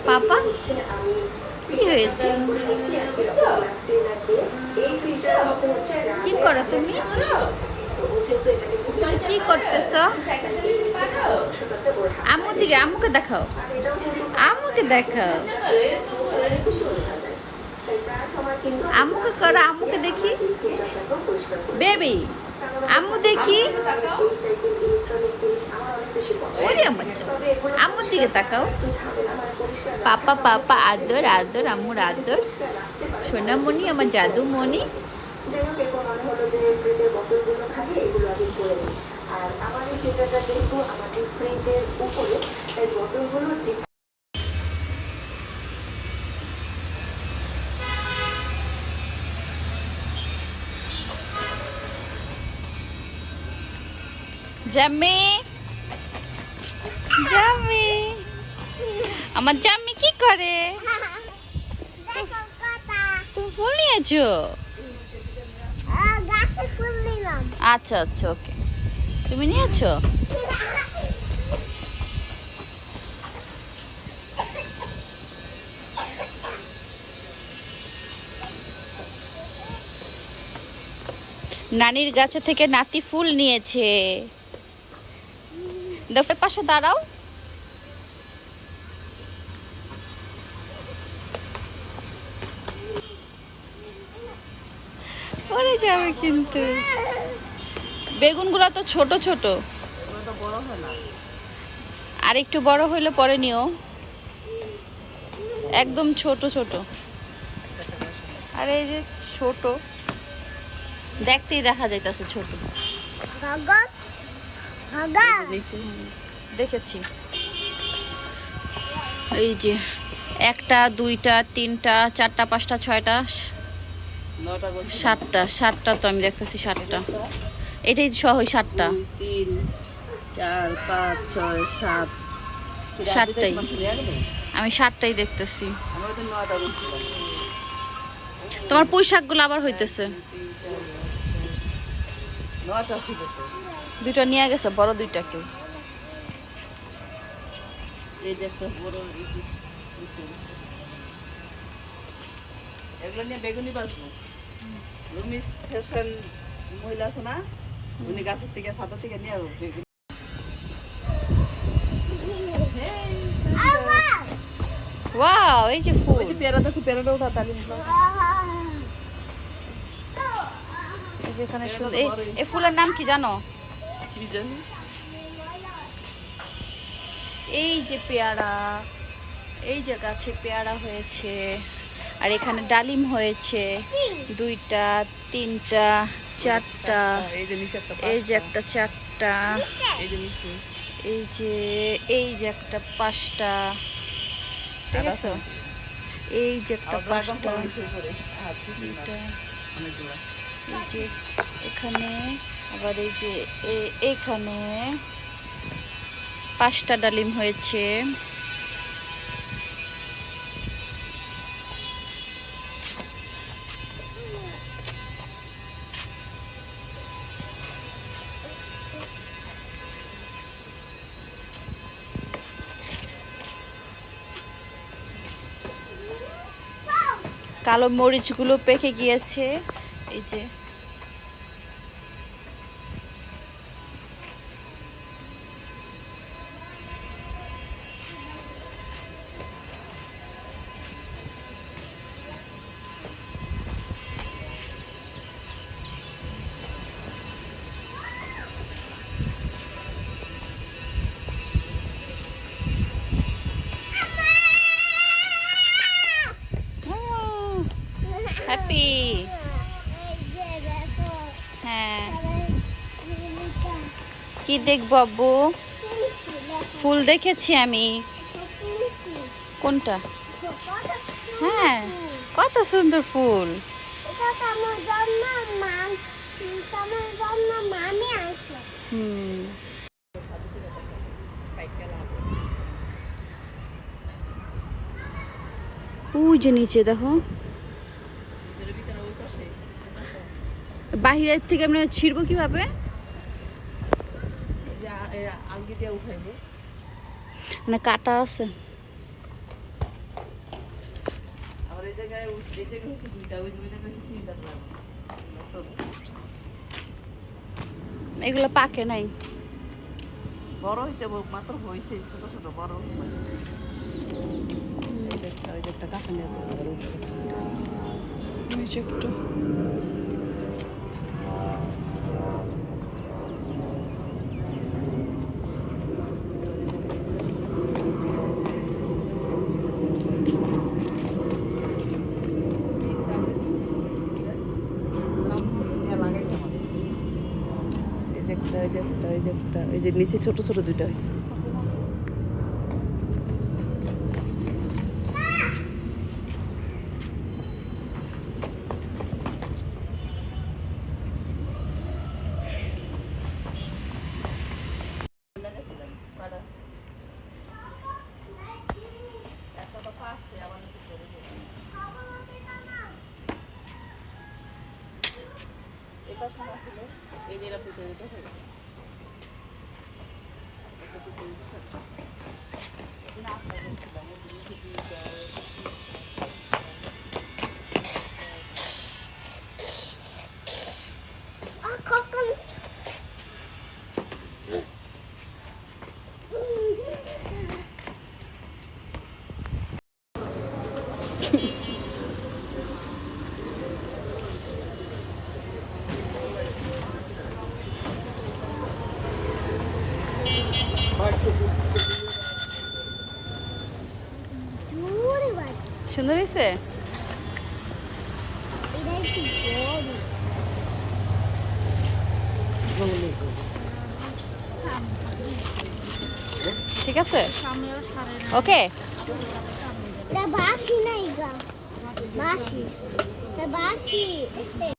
পাপা কি হয়েছে? কি করো তুমি? কি করতেছো? আম্মুর দিকে, আম্মুকে দেখাও, আম্মুকে দেখাও, আম্মুকে করো, আম্মুকে দেখি বেবি, আম্মু দেখি। আম্মুর দিকে তাকাও। পাপা পাপা আদর আদর, আম্মুর আদর, সোনামণি আমার জাদুমণি। যাই হোক, এরপর মনে হলো যে ফ্রিজের বোতলগুলো খালি এগুলো আগে করে নিই। আর আমার এই ফিল্টারটা যেহেতু আমাদের ফ্রিজের উপরে, তাই বোতলগুলো ঠিক জাম্মি, জাম্মি, আমার জাম্মি কি করে? তুমি ফুল নিয়েছো? আচ্ছা আচ্ছা, ওকে, তুমি নিয়েছো? নানির গাছে থেকে নাতি ফুল নিয়েছে। দফের পাশে দাঁড়াও। পরে যাবে কিন্তু। বেগুনগুলো তো ছোট ছোট, আর একটু বড় হইলে পরে নিও। একদম ছোট ছোট, আর এই যে ছোট, দেখতেই দেখা যাইতেছে ছোট। দেখেছি, এই যে একটা দুইটা তিনটা চারটা পাঁচটা ছয়টা সাতটা, সাতটা তো আমি দেখতেছি, সাতটা, এটাই সহ সাতটা। 3 4 5 6 7, সাতটাই, আমি সাতটাই দেখতেছি। তোমার পুঁই শাক গুলো আবার হইতেছে। দুইটা নিয়ে গেছে, বড় দুইটাকে। এগুলো নিয়ে বেগুনি বাঁচবো। রুমিস ফ্যাশন মহিলা আছে না, উনি গাছের থেকে ছাতা থেকে নিয়ে আসবো বেগুনি। ওয়াও, এই যে ফুল, ওই যে পেয়ারা দাও, পেয়ারাটা উঠা তালিম। এই যে এখানে সুন্দর। এই ফুলের নাম কি জানো? কি জানি। এই যে পেয়ারা, এই যে গাছে পেয়ারা হয়েছে, আর এখানে ডালিম হয়েছে দুইটা তিনটা চারটা, এই যে নিচে একটা, এই যে একটা চারটা, এই যে নিচে, এই যে, এই যে একটা পাঁচটা, ঠিক আছে, এই যে একটা পাঁচটা, দুইটা, এই যে এখানে, আবার এই যে এখানে পাঁচটা ডালিম হয়েছে। কালো মরিচগুলো পেকে গিয়েছে, এই যে হ্যাপি। হ্যাঁ, কি দেখবো আব্বু? ফুল দেখেছি আমি। কোনটা? হ্যাঁ, কত সুন্দর ফুল। হুম, ওই যে নিচে দেখো, বাহিরের থেকে আমরা ছিড়বো কিভাবে? আলগি দিয়ে উঠাইবো। মানে কাটা আছে। আবার এই জায়গায় হচ্ছে দুইটা, ওই জায়গায় হচ্ছে তিনটা প্লাগ। এগুলো পাকে নাই। বড় হইতে মাত্র হয়েছে, ছোট ছোট বড় হয়। ওই যে একটা কাছে নিয়ে ওই যে একটু এই যে নিচে ছোট ছোট দুইটা হয়েছে। এই যে পুজো দিতে হবে। সুন্দর হয়েছে। ঠিক আছে, ওকে। বাসি নাই গা, বাসি বাসি